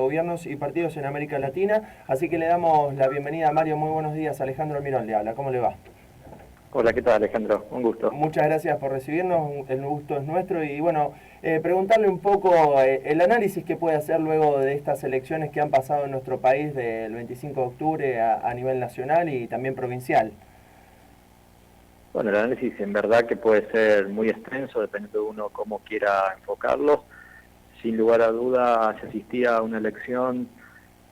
gobiernos y partidos en América Latina, así que le damos la bienvenida a Mario. Muy buenos días, Alejandro Almirón le habla, ¿cómo le va? Hola, ¿qué tal, Alejandro? Un gusto. Muchas gracias por recibirnos, el gusto es nuestro y bueno, preguntarle un poco el análisis que puede hacer luego de estas elecciones que han pasado en nuestro país del 25 de octubre a nivel nacional y también provincial. Bueno, el análisis en verdad que puede ser muy extenso, dependiendo de uno cómo quiera enfocarlo. Sin lugar a duda se asistía a una elección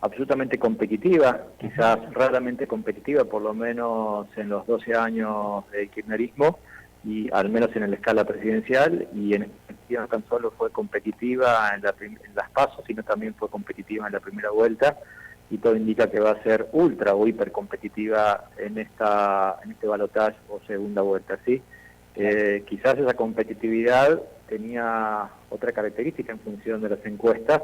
absolutamente competitiva, quizás raramente competitiva, por lo menos en los 12 años del kirchnerismo, y al menos en la escala presidencial, y en este sentido no tan solo fue competitiva en las PASO, sino también fue competitiva en la primera vuelta, y todo indica que va a ser ultra o hiper competitiva en este balotaje o segunda vuelta, ¿sí? Quizás esa competitividad tenía otra característica en función de las encuestas,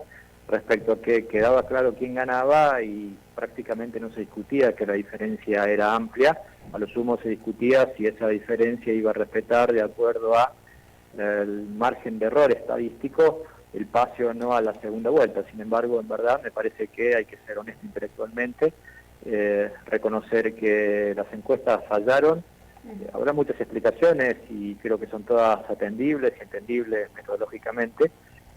respecto a que quedaba claro quién ganaba y prácticamente no se discutía que la diferencia era amplia. A lo sumo se discutía si esa diferencia iba a respetar, de acuerdo a el margen de error estadístico, el pase o no a la segunda vuelta. Sin embargo, en verdad me parece que hay que ser honesto intelectualmente, reconocer que las encuestas fallaron. Habrá muchas explicaciones y creo que son todas atendibles y entendibles metodológicamente,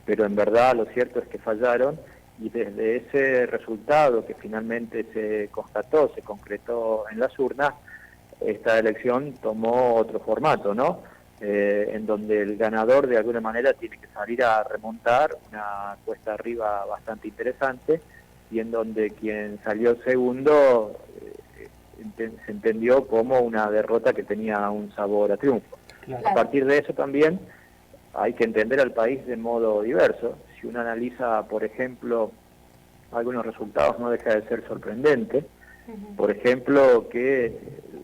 pero en verdad lo cierto es que fallaron, y desde ese resultado que finalmente se constató, se concretó en las urnas, esta elección tomó otro formato, ¿no? En donde el ganador de alguna manera tiene que salir a remontar una cuesta arriba bastante interesante, y en donde quien salió segundo se entendió como una derrota que tenía un sabor a triunfo. Claro. A partir de eso también hay que entender al país de modo diverso. Si uno analiza, por ejemplo, algunos resultados, no deja de ser sorprendente. Por ejemplo, que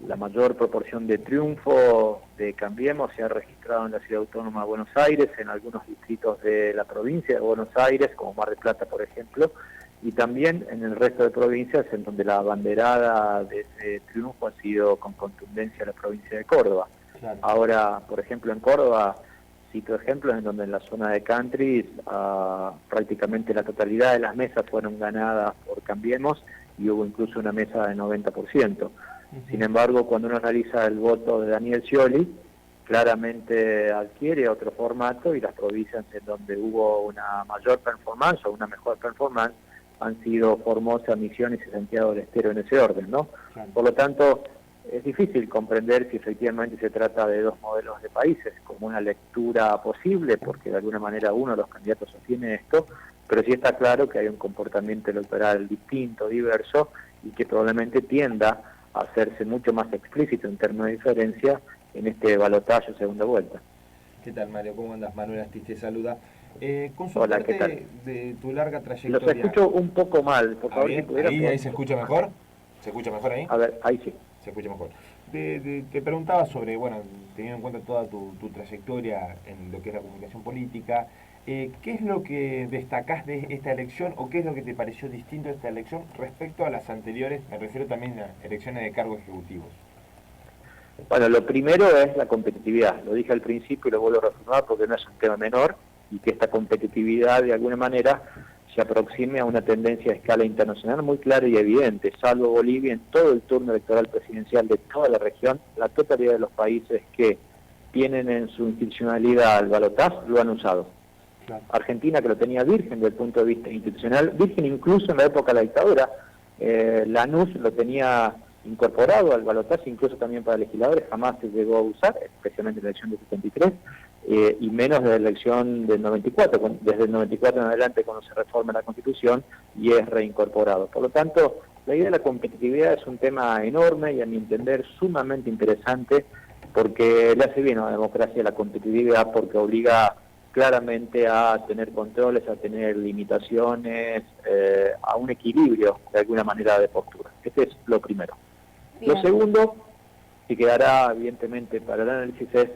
la mayor proporción de triunfo de Cambiemos se ha registrado en la Ciudad Autónoma de Buenos Aires, en algunos distritos de la provincia de Buenos Aires, como Mar del Plata, por ejemplo, y también en el resto de provincias en donde la abanderada de ese triunfo ha sido con contundencia la provincia de Córdoba. Claro. Ahora, por ejemplo, en Córdoba, cito ejemplos en donde en la zona de Country prácticamente la totalidad de las mesas fueron ganadas por Cambiemos, y hubo incluso una mesa de 90%. Sin embargo, cuando uno analiza el voto de Daniel Scioli, claramente adquiere otro formato, y las provincias en donde hubo una mayor performance o una mejor performance han sido Formosa, Misiones y Santiago del Estero, en ese orden, ¿no? Claro. Por lo tanto, es difícil comprender si efectivamente se trata de dos modelos de países, como una lectura posible, porque de alguna manera uno de los candidatos sostiene esto, pero sí está claro que hay un comportamiento electoral distinto, diverso, y que probablemente tienda a hacerse mucho más explícito en términos de diferencia en este balotaje segunda vuelta. ¿Qué tal, Mario? ¿Cómo andas? Manuel Astiz te saluda. Hola, ¿qué tal? De tu larga trayectoria. Los escucho un poco mal, por favor, si pudieran... ¿Ahí se escucha mejor? ¿Se escucha mejor ahí? A ver, ahí sí. Se escucha mejor. Te preguntaba sobre, bueno, teniendo en cuenta toda tu trayectoria en lo que es la comunicación política, ¿qué es lo que destacás de esta elección o qué es lo que te pareció distinto de esta elección respecto a las anteriores? Me refiero también a elecciones de cargos ejecutivos. Bueno, lo primero es la competitividad. Lo dije al principio y lo vuelvo a reafirmar porque no es un tema menor, y que esta competitividad de alguna manera se aproxime a una tendencia a escala internacional muy clara y evidente. Salvo Bolivia, en todo el turno electoral presidencial de toda la región, la totalidad de los países que tienen en su institucionalidad el balotaje lo han usado. Claro. Argentina, que lo tenía virgen desde el punto de vista institucional, virgen incluso en la época de la dictadura, Lanús lo tenía incorporado al balotaje, incluso también para legisladores, jamás se llegó a usar, especialmente en la elección de 73, y menos de la elección del 94, desde el 94 en adelante cuando se reforma la Constitución y es reincorporado. Por lo tanto, la idea de la competitividad es un tema enorme y a mi entender sumamente interesante, porque le hace bien a la democracia la competitividad, porque obliga claramente a tener controles, a tener limitaciones, a un equilibrio de alguna manera de postura. Este es lo primero. Bien. Lo segundo, que quedará evidentemente para el análisis, es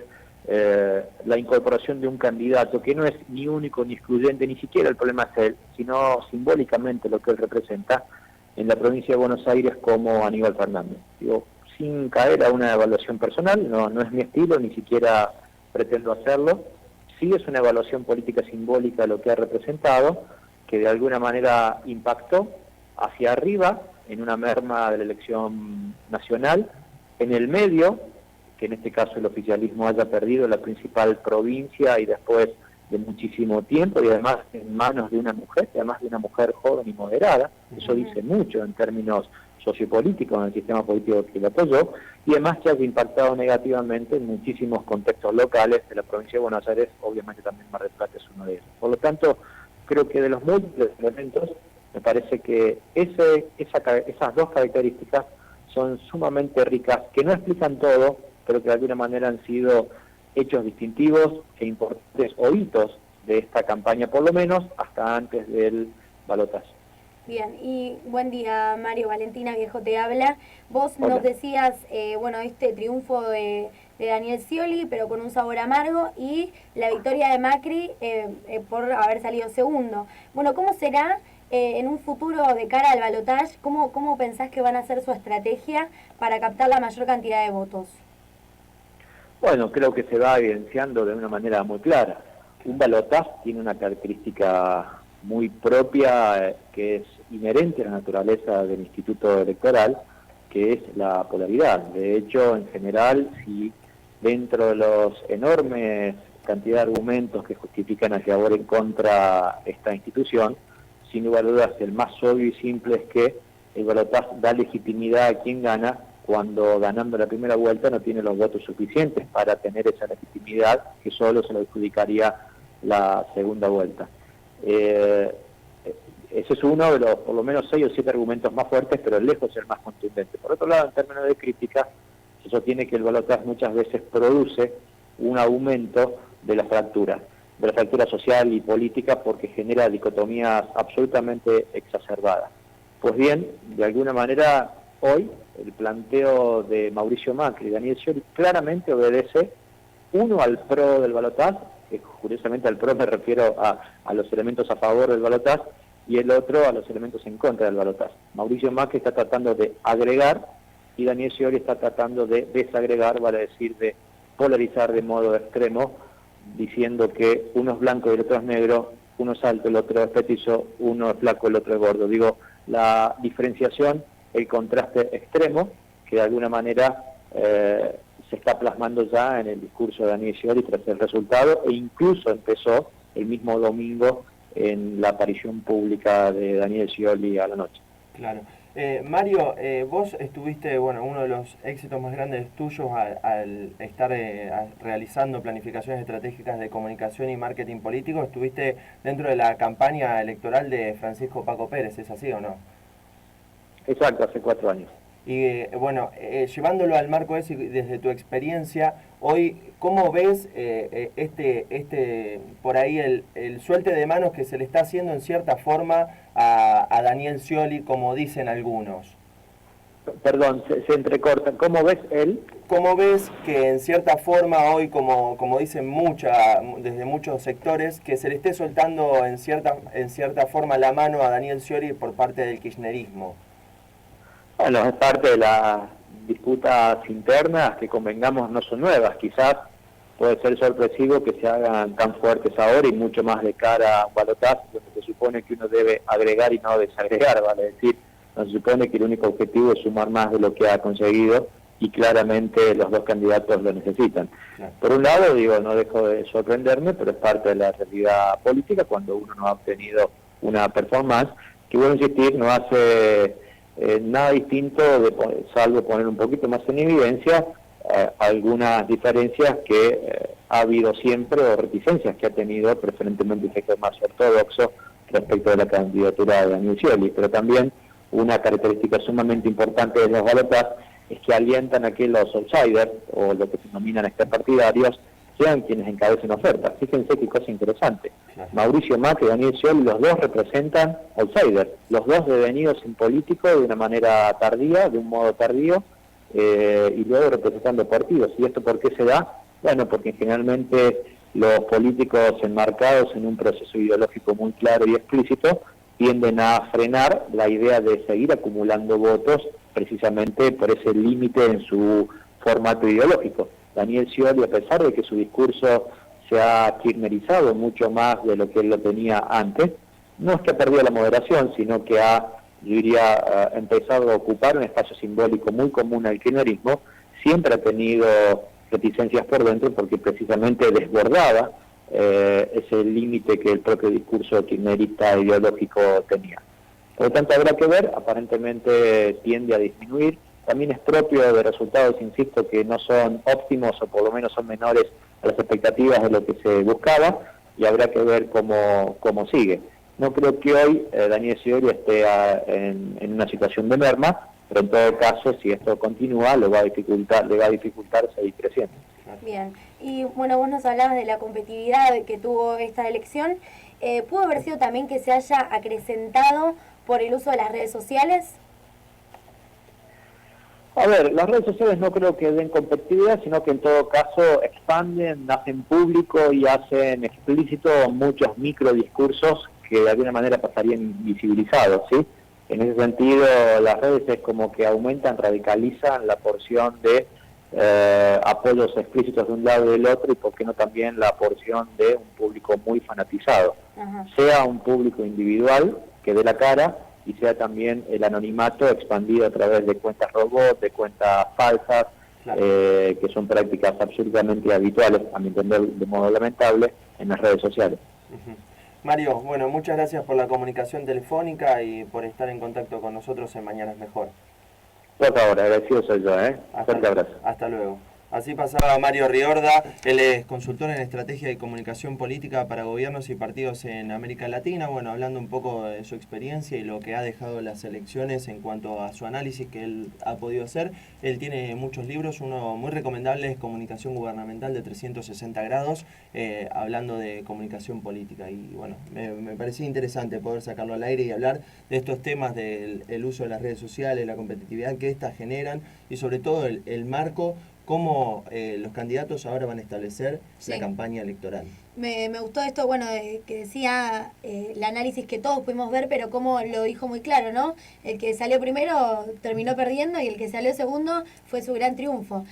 la incorporación de un candidato que no es ni único ni excluyente, ni siquiera el problema es él, sino simbólicamente lo que él representa en la provincia de Buenos Aires como Aníbal Fernández. Digo, sin caer a una evaluación personal, no es mi estilo, ni siquiera pretendo hacerlo. Sí es una evaluación política simbólica lo que ha representado, que de alguna manera impactó hacia arriba en una merma de la elección nacional, en el medio, que en este caso el oficialismo haya perdido la principal provincia y después de muchísimo tiempo, y además en manos de una mujer, además de una mujer joven y moderada. Eso dice mucho en términos sociopolíticos en el sistema político que lo apoyó, y además que haya impactado negativamente en muchísimos contextos locales de la provincia de Buenos Aires, obviamente también Mar del Plata es uno de ellos. Por lo tanto, creo que de los múltiples elementos, me parece que esas dos características son sumamente ricas, que no explican todo, pero que de alguna manera han sido hechos distintivos e importantes o hitos de esta campaña, por lo menos hasta antes del balotaje. Bien, y buen día, Mario. Valentina Viejo te habla. Vos Hola. nos decías, este triunfo de Daniel Scioli, pero con un sabor amargo, y la victoria de Macri por haber salido segundo. Bueno, ¿cómo será en un futuro de cara al balotaje? ¿Cómo pensás que van a ser su estrategia para captar la mayor cantidad de votos? Bueno, creo que se va evidenciando de una manera muy clara. Un balotaje tiene una característica muy propia que es inherente a la naturaleza del instituto electoral, que es la polaridad. De hecho, en general, si dentro de los enormes cantidad de argumentos que justifican a favor o en contra esta institución, sin lugar a dudas, el más obvio y simple es que el balotaje da legitimidad a quien gana cuando ganando la primera vuelta no tiene los votos suficientes para tener esa legitimidad que solo se lo adjudicaría la segunda vuelta. Ese es uno de los por lo menos 6 o 7 argumentos más fuertes, pero lejos el más contundente. Por otro lado, en términos de crítica, se sostiene que el balotaje muchas veces produce un aumento de la fractura social y política, porque genera dicotomías absolutamente exacerbadas. Pues bien, de alguna manera, hoy el planteo de Mauricio Macri y Daniel Scioli claramente obedece, uno, al pro del balotaje, que curiosamente al pro me refiero a los elementos a favor del balotaje, y el otro a los elementos en contra del balotaje. Mauricio Macri está tratando de agregar y Daniel Scioli está tratando de desagregar, vale decir, de polarizar de modo extremo, diciendo que uno es blanco y el otro es negro, uno es alto, el otro es petizo, uno es flaco, el otro es gordo. Digo, la diferenciación, el contraste extremo, que de alguna manera se está plasmando ya en el discurso de Daniel Scioli tras el resultado, e incluso empezó el mismo domingo en la aparición pública de Daniel Scioli a la noche. Claro. Mario, vos estuviste, uno de los éxitos más grandes tuyos al estar realizando planificaciones estratégicas de comunicación y marketing político, estuviste dentro de la campaña electoral de Francisco Paco Pérez, ¿es así o no? Exacto, hace 4 años. Y llevándolo al marco ese, desde tu experiencia, hoy, ¿cómo ves por ahí el suelte de manos que se le está haciendo en cierta forma a Daniel Scioli, como dicen algunos? Perdón, se entrecortan. ¿Cómo ves él? ¿Cómo ves que en cierta forma hoy, como dicen desde muchos sectores, que se le esté soltando en cierta forma la mano a Daniel Scioli por parte del kirchnerismo? Bueno, es parte de las disputas internas que, convengamos, no son nuevas. Quizás puede ser sorpresivo que se hagan tan fuertes ahora y mucho más de cara a un balotaje, donde se supone que uno debe agregar y no desagregar, vale decir, no se supone que el único objetivo es sumar más de lo que ha conseguido, y claramente los dos candidatos lo necesitan. Claro. Por un lado, no dejo de sorprenderme, pero es parte de la realidad política cuando uno no ha obtenido una performance que, vuelvo a insistir, no hace nada distinto, salvo poner un poquito más en evidencia algunas diferencias que ha habido siempre, o reticencias que ha tenido preferentemente el sector más ortodoxo respecto de la candidatura de Daniel Scioli. Pero también una característica sumamente importante de los balotajes es que alientan a que los outsiders, o lo que se denominan extrapartidarios, sean quienes encabecen ofertas. Fíjense qué cosa interesante. Mauricio Macri y Daniel Scioli, los dos representan outsiders, los dos devenidos en político de una manera tardía, de un modo tardío, y luego representando partidos. ¿Y esto por qué se da? Bueno, porque generalmente los políticos enmarcados en un proceso ideológico muy claro y explícito tienden a frenar la idea de seguir acumulando votos precisamente por ese límite en su formato ideológico. Daniel Scioli, a pesar de que su discurso se ha kirchnerizado mucho más de lo que él lo tenía antes, no es que ha perdido la moderación, sino que ha, yo diría, empezado a ocupar un espacio simbólico muy común al kirchnerismo. Siempre ha tenido reticencias por dentro porque precisamente desbordaba ese límite que el propio discurso kirchnerista ideológico tenía. Por lo tanto, habrá que ver, aparentemente tiende a disminuir. También es propio de resultados, insisto, que no son óptimos o por lo menos son menores a las expectativas de lo que se buscaba, y habrá que ver cómo sigue. No creo que hoy Daniel Scioli esté en una situación de merma, pero en todo caso, si esto continúa, le va a dificultar seguir creciendo. Bien, y bueno, vos nos hablabas de la competitividad que tuvo esta elección. ¿Pudo haber sido también que se haya acrecentado por el uso de las redes sociales? A ver, las redes sociales no creo que den competitividad, sino que en todo caso expanden, hacen público y hacen explícito muchos microdiscursos que de alguna manera pasarían invisibilizados, ¿sí? En ese sentido, las redes es como que aumentan, radicalizan la porción de apoyos explícitos de un lado y del otro, y por qué no también la porción de un público muy fanatizado. Ajá. Sea un público individual que dé la cara, y sea también el anonimato expandido a través de cuentas robots, de cuentas falsas, Claro. que son prácticas absolutamente habituales, a mi entender de modo lamentable, en las redes sociales. Ujú. Mario, bueno, muchas gracias por la comunicación telefónica y por estar en contacto con nosotros en Mañana es Mejor. Por favor, agradecido soy yo, Fuerte abrazo. Hasta luego. Así pasaba Mario Riorda, él es consultor en estrategia de comunicación política para gobiernos y partidos en América Latina, bueno, hablando un poco de su experiencia y lo que ha dejado las elecciones en cuanto a su análisis que él ha podido hacer. Él tiene muchos libros, uno muy recomendable es Comunicación Gubernamental de 360 grados, hablando de comunicación política. Y bueno, me parecía interesante poder sacarlo al aire y hablar de estos temas del uso de las redes sociales, la competitividad que éstas generan y sobre todo el marco, cómo los candidatos ahora van a establecer la campaña electoral. Me gustó esto, bueno, que decía el análisis que todos pudimos ver, pero como lo dijo muy claro, ¿no? El que salió primero terminó perdiendo y el que salió segundo fue su gran triunfo.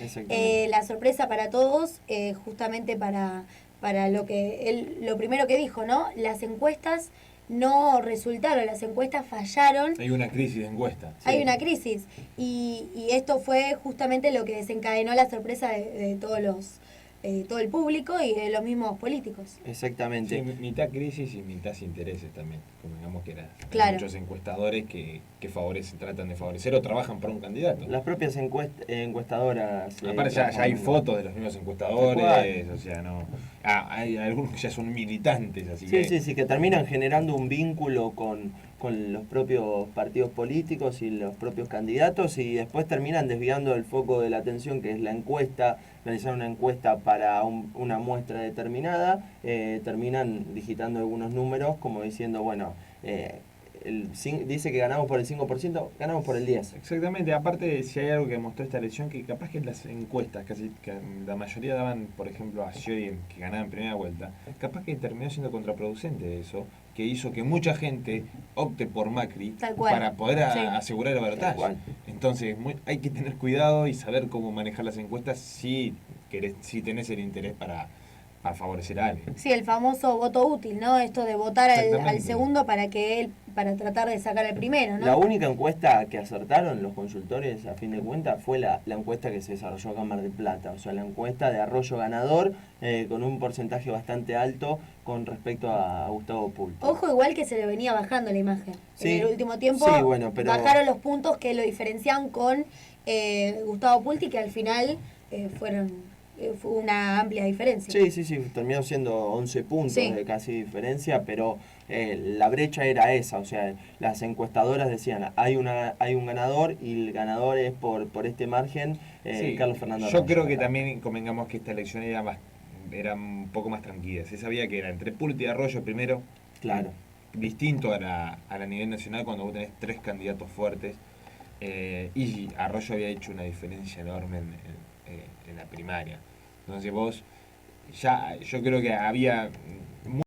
La sorpresa para todos, justamente para lo que él, lo primero que dijo, ¿no? Las encuestas no resultaron, las encuestas fallaron. Hay una crisis de encuestas. Hay una crisis. Y esto fue justamente lo que desencadenó la sorpresa de todos todo el público y de los mismos políticos. Exactamente. Sí, mitad crisis y mitad intereses también. Como digamos que Claro. muchos encuestadores que tratan de favorecer o trabajan para un candidato. Las propias encuestadoras. Aparte ya hay fotos de los mismos encuestadores, o sea, no. Hay algunos que ya son militantes, así que. Sí, que terminan generando un vínculo con los propios partidos políticos y los propios candidatos y después terminan desviando el foco de la atención, que es la encuesta, realizar una encuesta para una muestra determinada, terminan digitando algunos números como diciendo, bueno, dice que ganamos por el 5%, ganamos por el 10%. Exactamente, aparte si hay algo que demostró esta elección, que capaz que en las encuestas, casi que la mayoría daban, por ejemplo, a Scioli que ganaba en primera vuelta, capaz que terminó siendo contraproducente eso, que hizo que mucha gente opte por Macri para poder asegurar el balotaje. Entonces hay que tener cuidado y saber cómo manejar las encuestas si tenés el interés para favorecer a alguien. Sí, el famoso voto útil, ¿no? Esto de votar al segundo para tratar de sacar al primero, ¿no? La única encuesta que acertaron los consultores, a fin de cuentas, fue la encuesta que se desarrolló acá en Mar del Plata. O sea, la encuesta de Arroyo ganador, con un porcentaje bastante alto con respecto a Gustavo Pulpo. Ojo, igual que se le venía bajando la imagen. Sí, en el último tiempo pero bajaron los puntos que lo diferencian con Gustavo Pulti, que al final fue una amplia diferencia. Sí, terminó siendo 11 puntos de casi diferencia, pero la brecha era esa, o sea, las encuestadoras decían, hay un ganador y el ganador es por este margen, Carlos Fernando Arroyo. Yo creo que también convengamos que esta elección era un poco más tranquila, se sabía que era entre Pulti y Arroyo primero, claro, distinto a la nivel nacional cuando vos tenés tres candidatos fuertes, y Arroyo había hecho una diferencia enorme en la primaria. Entonces yo creo que había